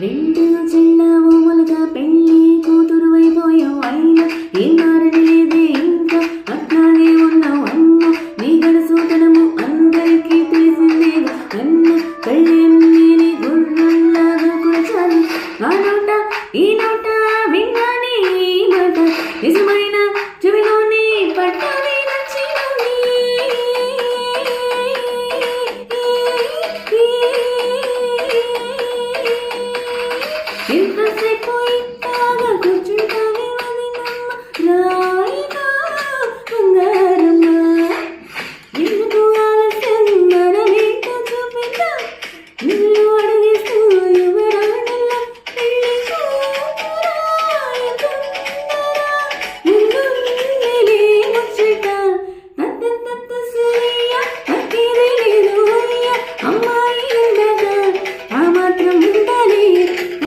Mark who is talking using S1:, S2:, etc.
S1: రెండు చెల్లవులుగా పెళ్లి కూతురు అయిపోయావు అయినా ఏం మారని లేదే ఇంకా అట్లాగే ఉన్నావు అన్న నీ గడసూతనము అందరికీ తెలిసిందేగా అన్న కళ్ళెన్ని గుర్రంలాగా కూర్చాలి ఆ నోట ఈ నోట విన్నాని మాట నిజమైన చెవిలోని పట్టాలి నచ్చినోని ఎంతసేపు